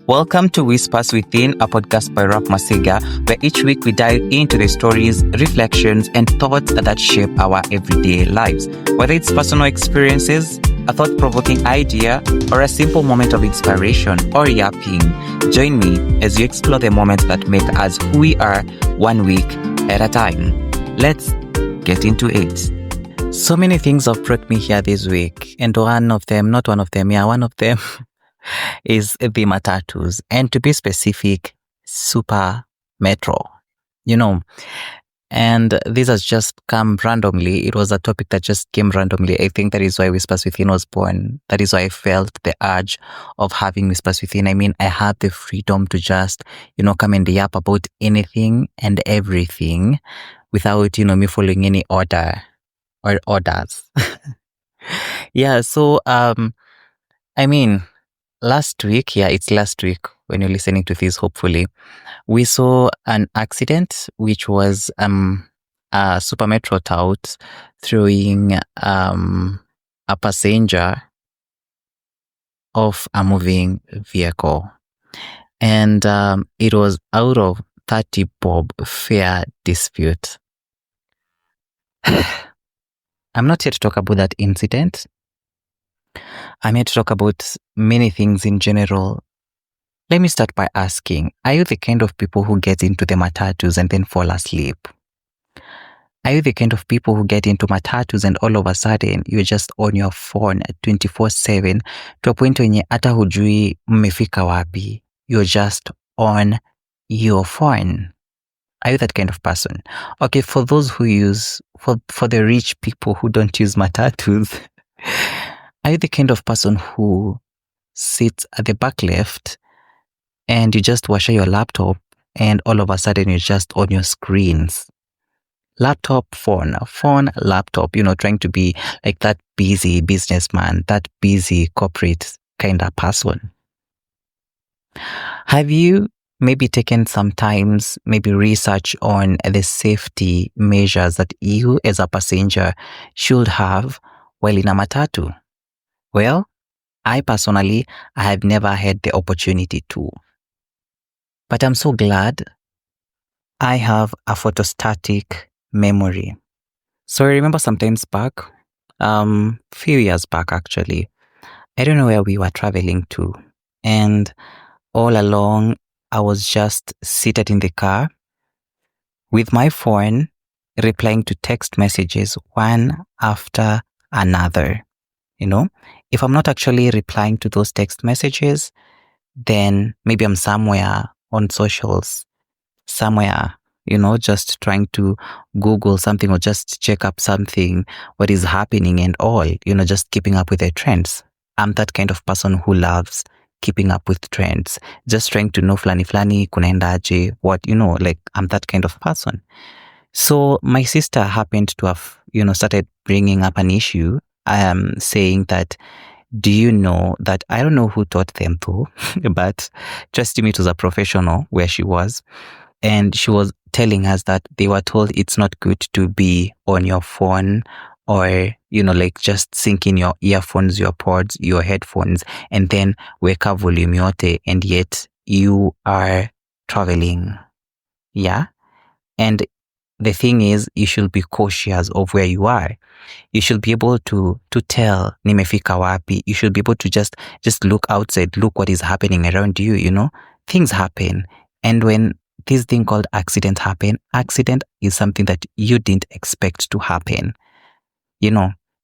Welcome to Whispers Within, a podcast by Rap Masiga, where each week we dive into the stories, reflections, and thoughts that shape our everyday lives. Whether it's personal experiences, a thought-provoking idea, or a simple moment of inspiration or yapping, join me as you explore the moments that make us who we are, one week at a time. Let's get into it. So many things have brought me here this week, and one of them is the matatus, and to be specific, super metro, and this has just come randomly. It was a topic that just came randomly. I think that is why Whispers Within was born. That is why I felt the urge of having Whispers Within. I mean, I had the freedom to just, come and yap about anything and everything without, me following any order or orders. Yeah, so, last week when you're listening to this, hopefully, we saw an accident, which was a Super Metro Touts throwing a passenger off a moving vehicle. And it was out of 30 bob fare dispute. I'm not here to talk about that incident. I'm here to talk about many things in general. Let me start by asking, are you the kind of people who get into the matatus and then fall asleep? Are you the kind of people who get into matatus and all of a sudden you're just on your phone 24/7 to a point wenye hata hujui mmefika wapi? You're just on your phone. Are you that kind of person? Okay, for those who use, for the rich people who don't use matatus, are you the kind of person who sits at the back left and you just wash your laptop and all of a sudden you're just on your screens? Laptop, phone, laptop, trying to be like that busy businessman, that busy corporate kind of person. Have you maybe taken some times, maybe research on the safety measures that you as a passenger should have while in a matatu? Well, I personally have never had the opportunity to. But I'm so glad I have a photostatic memory. So I remember sometimes back, few years back actually, I don't know where we were traveling to. And all along, I was just seated in the car with my phone, replying to text messages one after another. If I'm not actually replying to those text messages, then maybe I'm somewhere on socials, somewhere, just trying to Google something or just check up something, what is happening and all, just keeping up with the trends. I'm that kind of person who loves keeping up with trends, just trying to know flani kunaendaje, what, I'm that kind of person. So my sister happened to have, started bringing up an issue, saying that, do you know that, I don't know who taught them to, but trust me, it was a professional where she was. And she was telling us that they were told it's not good to be on your phone or, just sync in your earphones, your pods, your headphones, and then weka volume yote, and yet you are traveling. Yeah. And the thing is, you should be cautious of where you are. You should be able to tell nimefika wapi. You should be able to just look outside, look what is happening around you, Things happen. And when this thing called accident is something that you didn't expect to happen,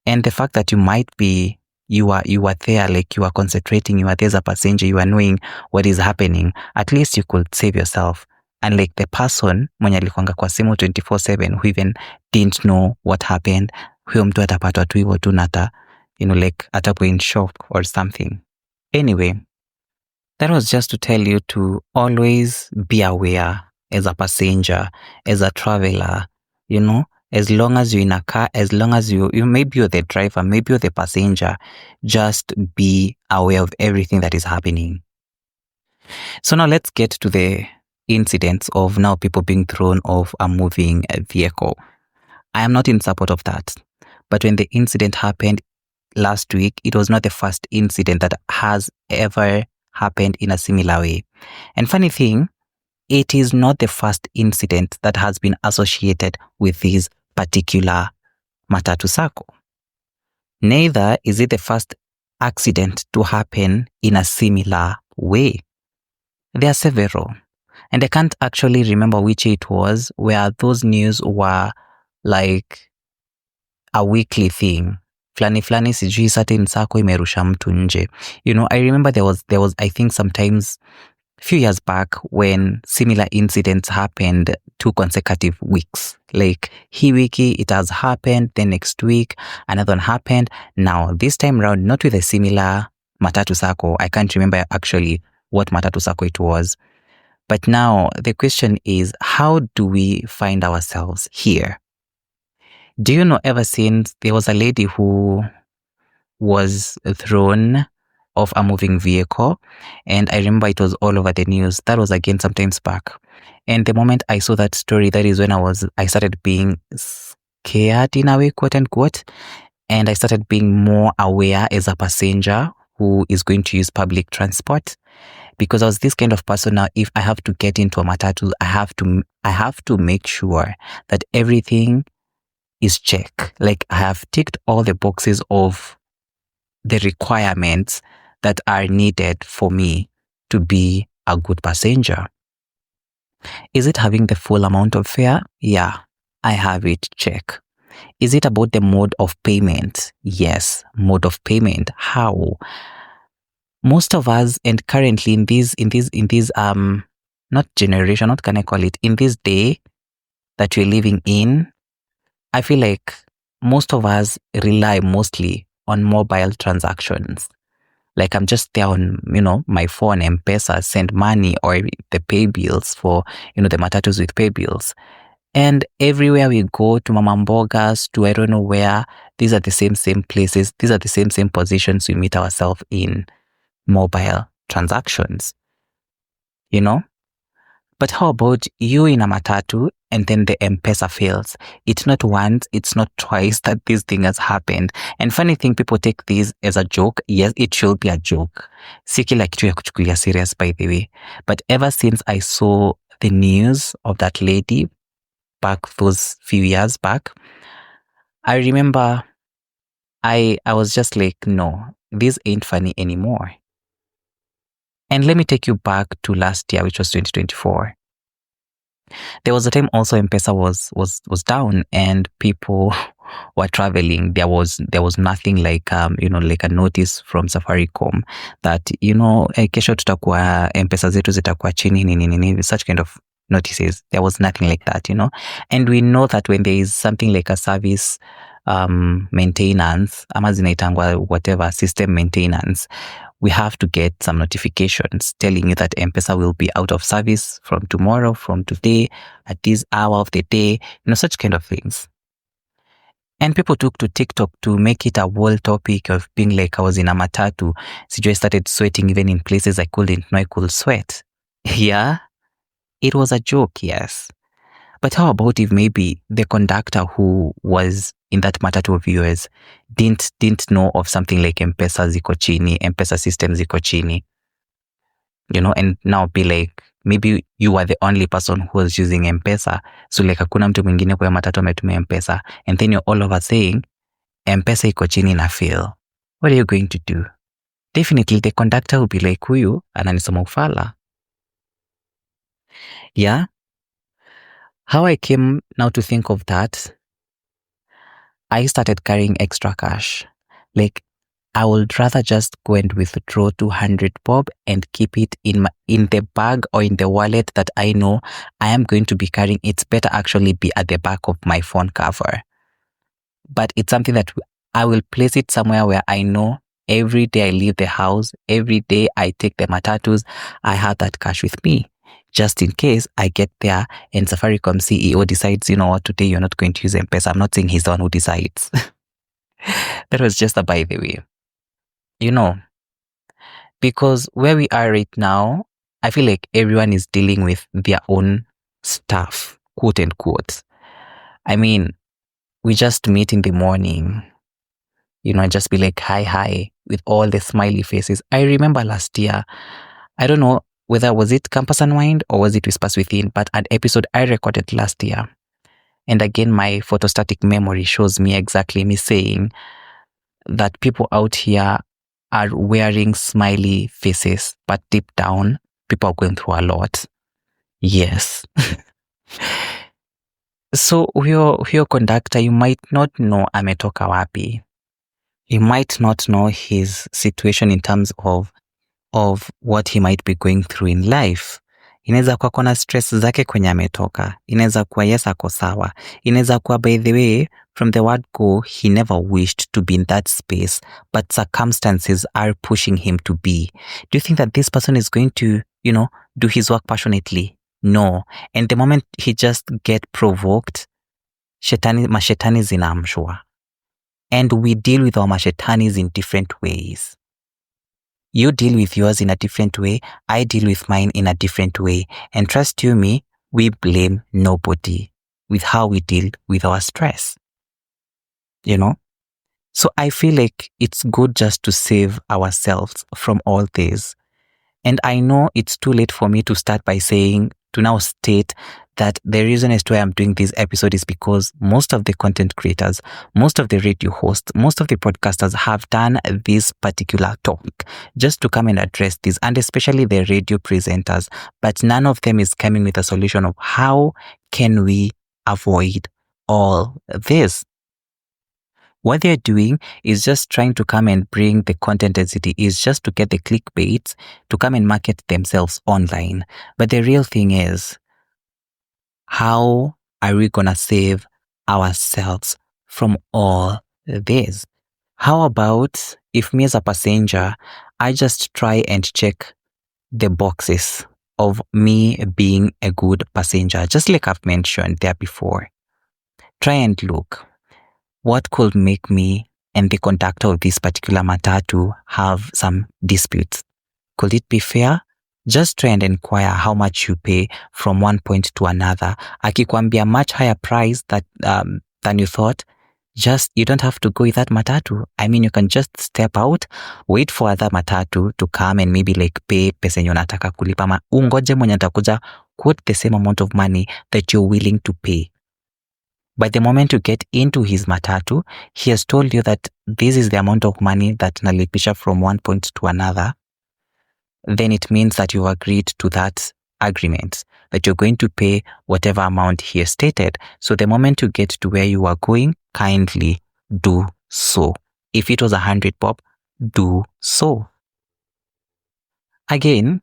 and the fact that you might be, you are there, like you are concentrating, you are there as a passenger, you are knowing what is happening, at least you could save yourself. And like the person mwenye alikuanga kwa simu 24/7 who even didn't know what happened, huyo mtu atapatwa tu hivyo tu nata, like atakuwa in shock or something. Anyway, that was just to tell you to always be aware as a passenger, as a traveler, as long as you're in a car, as long as you maybe you're the driver, maybe you're the passenger, just be aware of everything that is happening. So now let's get to the incidents of now people being thrown off a moving vehicle. I am not in support of that. But when the incident happened last week, it was not the first incident that has ever happened in a similar way. And funny thing, it is not the first incident that has been associated with this particular matatu sacco. Neither is it the first accident to happen in a similar way. There are several, and I can't actually remember which it was, where those news were like a weekly thing. Flani sijui certain sacco imerusha mtu nje. I remember there was I think sometimes few years back when similar incidents happened 2 consecutive weeks. Like hii wiki it has happened, then next week another one happened. Now this time around, not with a similar matatu sacco. I can't remember actually what matatu sacco it was. But now the question is, how do we find ourselves here? Do you know, ever since there was a lady who was thrown off a moving vehicle, and I remember it was all over the news. That was again sometimes back. And the moment I saw that story, that is when I started being scared in a way, quote unquote, and I started being more aware as a passenger who is going to use public transport. Because I was this kind of person now, if I have to get into a matatu, I have to make sure that everything is checked. Like I have ticked all the boxes of the requirements that are needed for me to be a good passenger. Is it having the full amount of fare? Yeah, I have it check. Is it about the mode of payment? Yes, mode of payment. How? Most of us, and currently in this not generation, what can I call it? In this day that we're living in, I feel like most of us rely mostly on mobile transactions. Like I'm just there on, my phone, M-Pesa, send money, or the pay bills for, the matatus with pay bills. And everywhere we go, to Mama Mbogas, to I don't know where, these are the same places. These are the same positions we meet ourselves in. Mobile transactions, But how about you in a matatu and then the M-Pesa fails? It's not once, it's not twice that this thing has happened. And funny thing, people take this as a joke. Yes, it should be a joke. Si kila kitu ya kuchukulia serious, by the way. But ever since I saw the news of that lady back those few years back, I remember I was just like, no, this ain't funny anymore. And let me take you back to last year, which was 2024. There was a time also M-Pesa was down and people were traveling. There was nothing like like a notice from Safaricom that kesho tutakuwa M-Pesa zetu zitakuwa chini nini, such kind of notices. There was nothing like that, And we know that when there is something like a service maintenance, ama zinaitangwa whatever, system maintenance, we have to get some notifications telling you that M-Pesa will be out of service from tomorrow, from today, at this hour of the day, such kind of things. And people took to TikTok to make it a whole topic of being like, I was in a matatu. I started sweating even in places I couldn't know I could sweat. Yeah, it was a joke, yes. But how about if maybe the conductor who was in that matatu of yours didn't know of something like M-Pesa ziko chini, M-Pesa system ziko chini, and now be like, maybe you are the only person who was using M-Pesa, so like hakuna mtu mwingine kwa matatu ametumia M-Pesa, and then you're all over saying M-Pesa iko chini na fail. What are you going to do? Definitely the conductor will be like, huyu ananisoma ufala. Yeah. How I came now to think of that, I started carrying extra cash. Like, I would rather just go and withdraw 200 bob and keep it in the bag or in the wallet that I know I am going to be carrying. It's better actually be at the back of my phone cover. But it's something that I will place it somewhere where I know every day I leave the house, every day I take the matatus, I have that cash with me. Just in case I get there and Safaricom CEO decides, what, today you're not going to use M-Pesa. I'm not saying he's the one who decides. That was just a by the way. Because where we are right now, I feel like everyone is dealing with their own stuff, quote unquote. I mean, we just meet in the morning. just be like, hi, with all the smiley faces. I remember last year, I don't know whether was it Campus Unwind or was it Whispers Within, but an episode I recorded last year. And again, my photostatic memory shows me exactly me saying that people out here are wearing smiley faces, but deep down, people are going through a lot. Yes. So huyo conductor, you might not know ametoka wapi. You might not know his situation in terms of what he might be going through in life. Inaweza kuwa kuna stress zake kwenye ametoka. Inaweza kuwa yes ako sawa. Inaweza kuwa by the way, from the word go, he never wished to be in that space, but circumstances are pushing him to be. Do you think that this person is going to, do his work passionately? No. And the moment he just get provoked, mashetani zinaamshwa. And we deal with our mashetanis in different ways. You deal with yours in a different way. I deal with mine in a different way. And trust you me, we blame nobody with how we deal with our stress. So I feel like it's good just to save ourselves from all this. And I know it's too late for me to start by saying, to now state that the reason as to why I'm doing this episode is because most of the content creators, most of the radio hosts, most of the podcasters have done this particular topic just to come and address this, and especially the radio presenters. But none of them is coming with a solution of how can we avoid all this. What they're doing is just trying to come and bring the content as it is, just to get the clickbaits, to come and market themselves online. But the real thing is, how are we going to save ourselves from all this? How about if me as a passenger, I just try and check the boxes of me being a good passenger, just like I've mentioned there before. Try and look. What could make me and the conductor of this particular matatu have some disputes? Could it be fair? Just try and inquire how much you pay from one point to another. Akikwambia much higher price than you thought, just you don't have to go with that matatu. I mean, you can just step out, wait for other matatu to come and maybe like pay pesa yenye unataka kulipa, ma ungoje mwenye atakuja quote the same amount of money that you're willing to pay. But the moment you get into his matatu, he has told you that this is the amount of money that nalipisha from one point to another. Then it means that you've agreed to that agreement, that you're going to pay whatever amount he has stated. So the moment you get to where you are going, kindly do so. If it was 100 bob, do so. Again,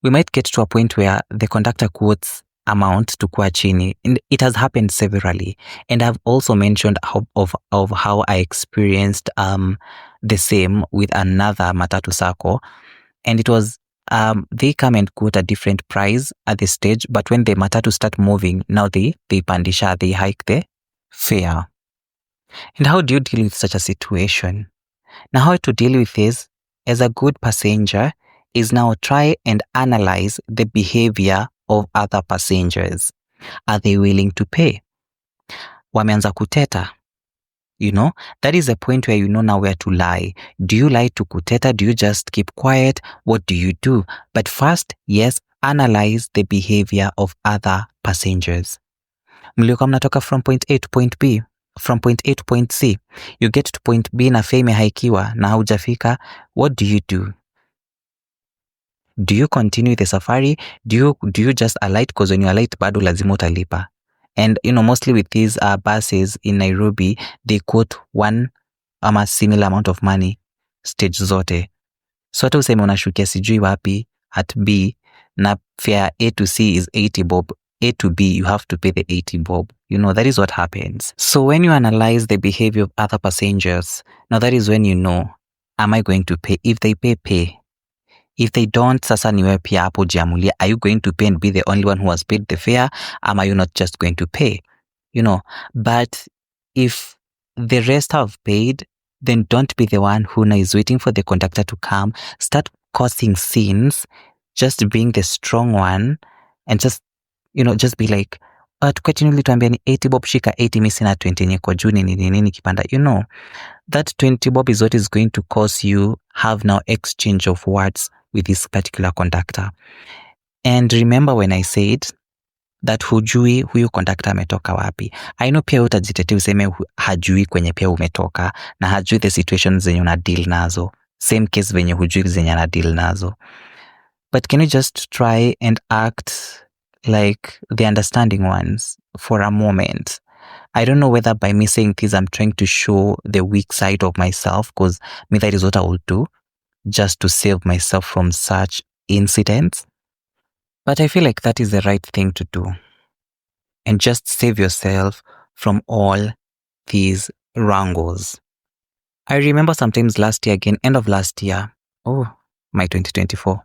we might get to a point where the conductor quotes amount to kuwa chini, and it has happened severally. And I've also mentioned of how I experienced the same with another matatu sacco, and it was they come and quote a different price at the stage, but when the matatu start moving, now they pandisha, they hike the fare. And how do you deal with such a situation? Now, how to deal with this as a good passenger is now try and analyze the behavior of other passengers. Are they willing to pay? Wameanza kuteta. That is a point where you know now where to lie. Do you lie to kuteta? Do you just keep quiet? What do you do? But first, yes, analyze the behavior of other passengers. Mliokuwa mnatoka from point A to point B, from point A to point C. You get to point B na fare imehaikiwa na haujafika. What do you do? Do you continue the safari? Do you just alight? Because when you alight, bado lazima utalipa. And mostly with these buses in Nairobi, they quote one similar amount of money stage zote. So hata useme unashukia sijui wapi at B na fare A to C is 80 bob. A to B, you have to pay the 80 bob. That is what happens. So when you analyze the behavior of other passengers, now that is when you know, am I going to pay? If they pay, pay. If they don't, sasa niwe pia hapo jiamulia, are you going to pay and be the only one who has paid the fare? Are you not just going to pay? But if the rest have paid, then don't be the one who is waiting for the conductor to come. Start causing scenes, just being the strong one, and just be like, tukatinuli tuambia ni 80 bob, shika 80, mimi sina 20 niko juu nini kipanda. You know, that 20 bob is what is going to cause you have now exchange of words with this particular conductor. And remember when I said that hujui huyu conductor ametoka wapi. I know pia utajitetea useme hajui kwenye pia umetoka na hajui the situations zenye una deal nazo. Same case venye hujui zenye ana deal nazo. But can you just try and act like the understanding ones for a moment? I don't know whether by me saying this I'm trying to show the weak side of myself, because me that is what I will do just to save myself from such incidents. But I feel like that is the right thing to do. And just save yourself from all these wrangles. I remember sometimes last year again, end of last year, my 2024.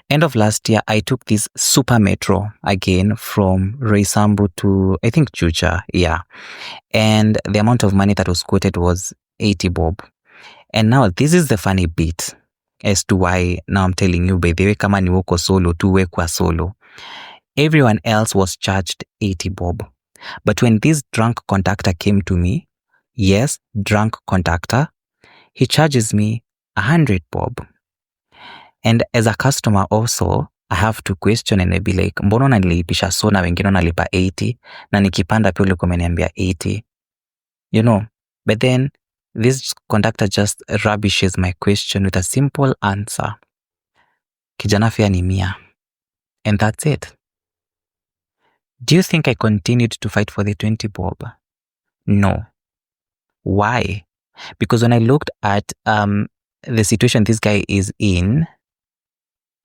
End of last year, I took this super metro again from Roysambu to, I think, Juja, yeah. And the amount of money that was quoted was 80 bob. And now this is the funny bit as to why now I'm telling you, by the way, kama ni wako solo, tuwe kwa solo. Everyone else was charged 80 bob. But when this drunk conductor came to me, yes, drunk conductor, he charges me 100 bob. And as a customer also, I have to question and be like, mbona unanilipisha so na wengine wanalipa 80 na nikipanda pia ulikuwa umeniambia 80? You know, but then this conductor just rubbishes my question with a simple answer. Kijana fare ni 100. And that's it. Do you think I continued to fight for the 20 bob? No. Why? Because when I looked at the situation this guy is in,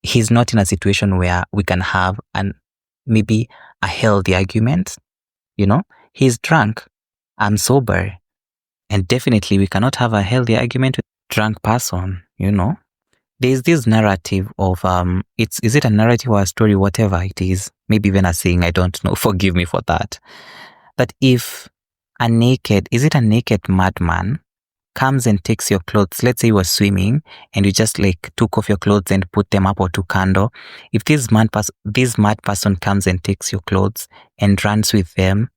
he's not in a situation where we can have maybe a healthy argument. You know, he's drunk, I'm sober, and definitely we cannot have a healthy argument with a drunk person. You know, there's this narrative of is it a narrative or a story, whatever it is, maybe even a saying, I don't know, forgive me for that, that if a naked madman comes and takes your clothes, let's say you were swimming and you just like took off your clothes and put them up or to candle. If this mad person comes and takes your clothes and runs with them,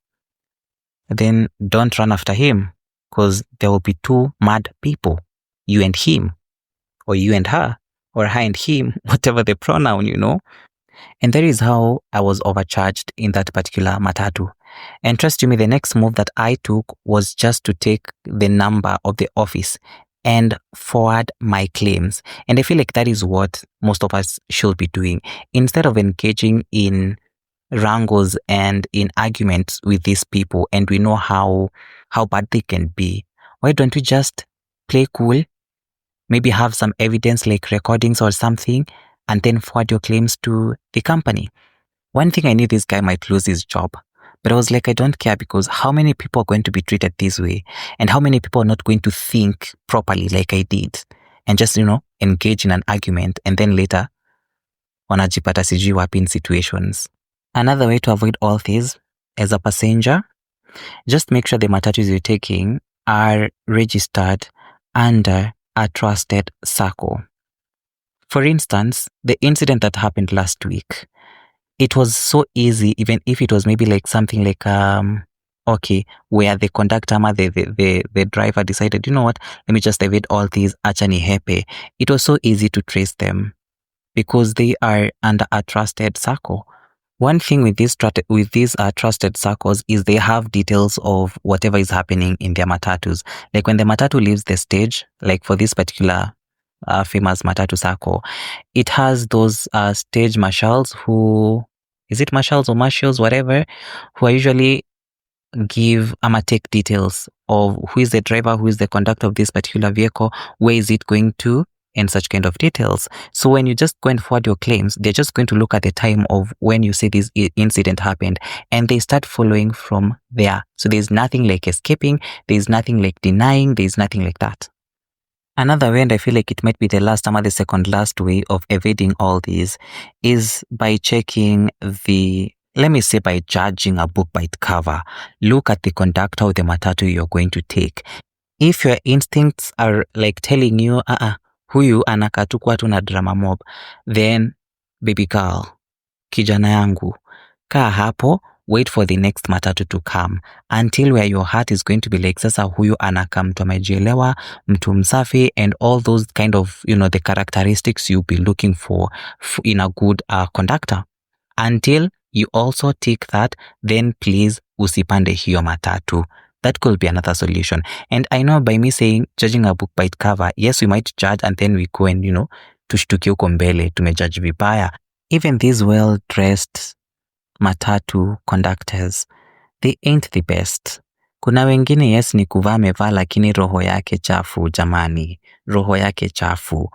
then don't run after him, because there will be two mad people, you and him, or you and her, or her and him, whatever the pronoun, you know. And that is how I was overcharged in that particular matatu. And trust me, the next move that I took was just to take the number of the office and forward my claims. And I feel like that is what most of us should be doing. Instead of engaging in wrangles and in arguments with these people, and we know how bad they can be, why don't we just play cool, maybe have some evidence like recordings or something, and then forward your claims to the company? One thing I knew, this guy might lose his job. But I was like, I don't care, because how many people are going to be treated this way? And how many people are not going to think properly like I did? And just, you know, engage in an argument and then later wanajipata sijui wapi in situations. Another way to avoid all this, as a passenger, just make sure the matatus you're taking are registered under a trusted circle. For instance, the incident that happened last week, it was so easy, even if it was maybe like something like, where the conductor, the driver decided, you know what, let me just evade all these, acha nihepe. It was so easy to trace them because they are under a trusted circle. One thing with these trusted circles is they have details of whatever is happening in their matatus. Like when the matatu leaves the stage, like for this particular famous matatu circle, it has those stage marshals who, is it marshals or marshals, whatever, who are usually give take details of who is the driver, who is the conductor of this particular vehicle, where is it going to, and such kind of details. So when you just go and forward your claims, they're just going to look at the time of when you say this incident happened, and they start following from there. So there's nothing like escaping, there's nothing like denying, there's nothing like that. Another way, and I feel like it might be the last or the second last way of evading all these, is by checking let me say by judging a book by its cover. Look at the conductor of the matatu you're going to take. If your instincts are like telling you, huyu anakatukwa tu na drama mob, then baby girl, kijana yangu, kaa hapo, wait for the next matatu to come until where your heart is going to be like, sasa huyu anakaa mtu amejielewa, mtu msafi, and all those kind of, the characteristics you'll be looking for in a good conductor. Until you also tick that, then please usipande hiyo matatu. That could be another solution. And I know by me saying judging a book by its cover, yes, we might judge and then we go and, tushtukie huko mbele, tumejudge vibaya. Even these well-dressed matatu conductors, they ain't the best. Kuna wengine, yes, ni kuvaa amevaa, lakini roho yake chafu, jamani. Roho yake chafu.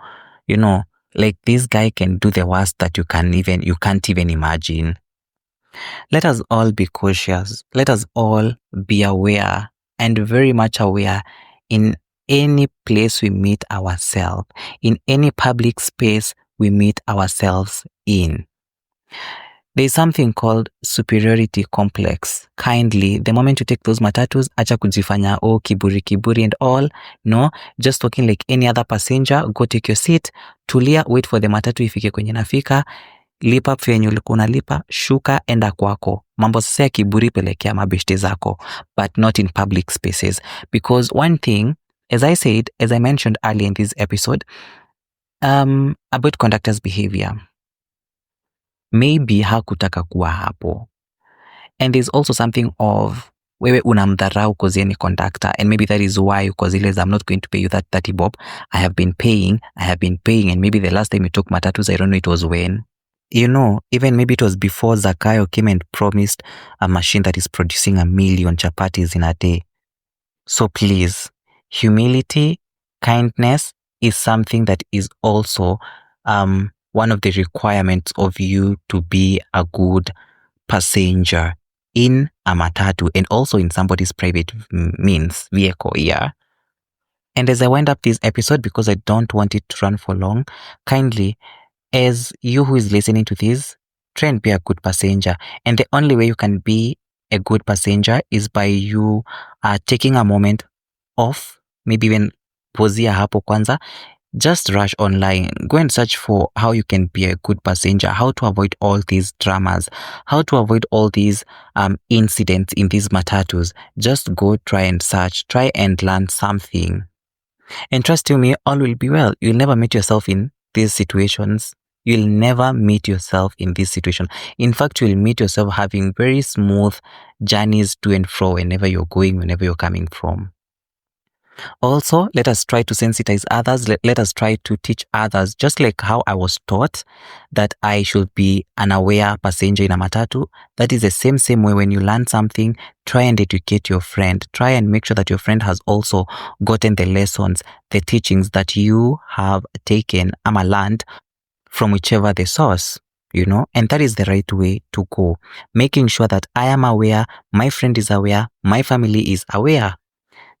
Like this guy can do the worst that you can't even imagine. Let us all be cautious. Let us all be aware and very much aware in any place we meet ourselves, in any public space we meet ourselves in. There is something called superiority complex. Kindly, the moment you take those matatus, acha kujifanya, kiburi and all. No, just talking like any other passenger. Go take your seat, tulia, wait for the matatu ifike kwenye nafika, lipa fare yenye ulikuwa unalipa, shuka, enda kwako. Mambo sasa ya kiburi pelekea mabeshte zako, but not in public spaces. Because one thing, as I mentioned earlier in this episode, about conductors' behavior. Maybe hakutaka kuwa hapo. And there's also something of wewe unamdharau cause yeye ni conductor, and maybe that is why, because I'm not going to pay you that 30 bob. I have been paying, and maybe the last time you took matatus, I don't know it was when. Even maybe it was before Zakayo came and promised a machine that is producing 1 million chapatis in a day. So please, humility, kindness is something that is also one of the requirements of you to be a good passenger in a matatu and also in somebody's private vehicle, yeah. And as I wind up this episode, because I don't want it to run for long, kindly, as you who is listening to this, try and be a good passenger. And the only way you can be a good passenger is by you taking a moment off, maybe even pozia hapo kwanza. Just rush online, go and search for how you can be a good passenger, how to avoid all these dramas, how to avoid all these incidents in these matatus. Just go try and search, try and learn something. And trust you me, all will be well. You'll never meet yourself in these situations. You'll never meet yourself in this situation. In fact, you'll meet yourself having very smooth journeys to and fro whenever you're going, whenever you're coming from. Also, let us try to sensitize others. Let us try to teach others, just like how I was taught that I should be an aware passenger in a matatu. That is the same way when you learn something, try and educate your friend. Try and make sure that your friend has also gotten the lessons, the teachings that you have taken or learned from whichever the source, and that is the right way to go. Making sure that I am aware, my friend is aware, my family is aware.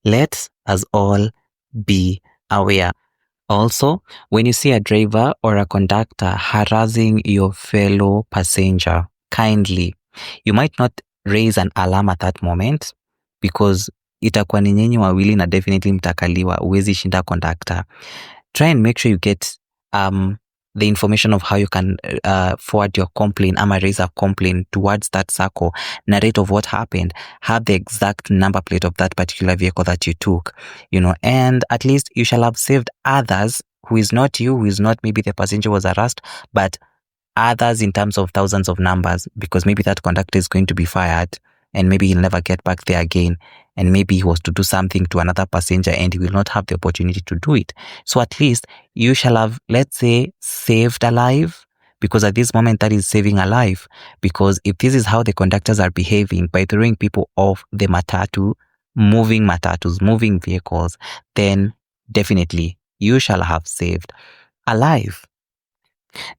Let us all be aware. Also, when you see a driver or a conductor harassing your fellow passenger, kindly, you might not raise an alarm at that moment because itakuwa ni nyinyi wawili na definitely mtakaliwa, uwezi shinda conductor. Try and make sure you get the information of how you can forward your complaint, raise a complaint towards that circle, narrate of what happened, have the exact number plate of that particular vehicle that you took, and at least you shall have saved others who is not you, who is not maybe the passenger was harassed, but others in terms of thousands of numbers, because maybe that conductor is going to be fired and maybe he'll never get back there again. And maybe he was to do something to another passenger and he will not have the opportunity to do it. So at least you shall have, let's say, saved a life, because at this moment that is saving a life. Because if this is how the conductors are behaving by throwing people off the matatu, moving matatus, moving vehicles, then definitely you shall have saved a life.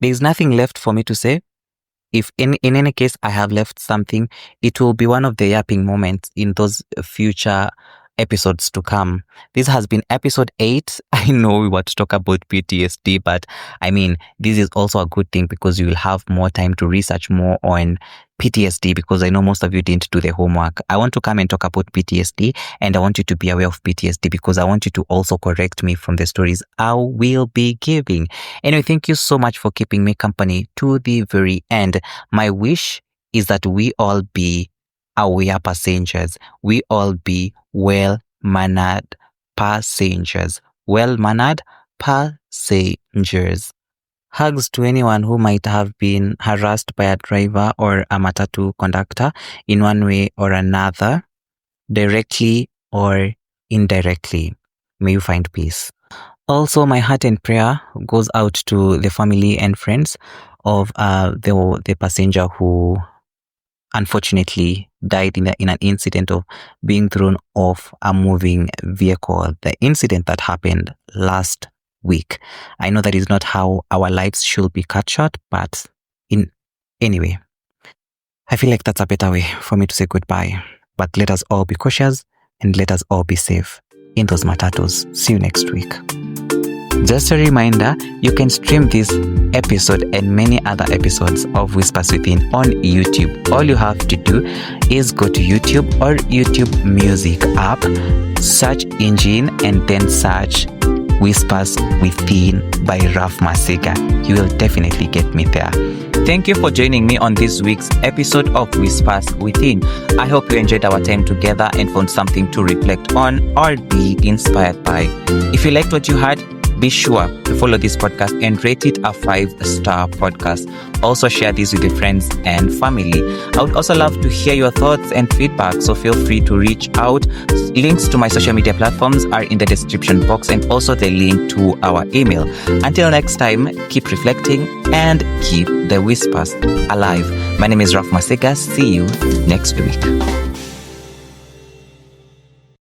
There is nothing left for me to say. If in any case I have left something, it will be one of the yapping moments in those future episodes to come. This has been episode 8. I know we were to talk about PTSD, but I mean, this is also a good thing because you will have more time to research more on PTSD, because I know most of you didn't do the homework. I want to come and talk about PTSD, and I want you to be aware of PTSD because I want you to also correct me from the stories I will be giving. Anyway, thank you so much for keeping me company to the very end. My wish is that we all be aware passengers. We all be well-mannered passengers. Well-mannered passengers. Hugs to anyone who might have been harassed by a driver or a matatu conductor in one way or another, directly or indirectly. May you find peace. Also, my heart and prayer goes out to the family and friends of the passenger who unfortunately died in an incident of being thrown off a moving vehicle. The incident that happened last week. I know that is not how our lives should be cut short, but anyway, I feel like that's a better way for me to say goodbye. But let us all be cautious and let us all be safe in those matatus. See you next week. Just a reminder, you can stream this episode and many other episodes of Whispers Within on YouTube. All you have to do is go to YouTube or YouTube Music app, search engine, and then search Whispers Within by Raf Masiga. You will definitely get me there. Thank you for joining me on this week's episode of Whispers Within. I hope you enjoyed our time together and found something to reflect on or be inspired by. If you liked what you heard, be sure to follow this podcast and rate it a 5-star podcast. Also share this with your friends and family. I would also love to hear your thoughts and feedback, so feel free to reach out. Links to my social media platforms are in the description box and also the link to our email. Until next time, keep reflecting and keep the whispers alive. My name is Raf Masega. See you next week.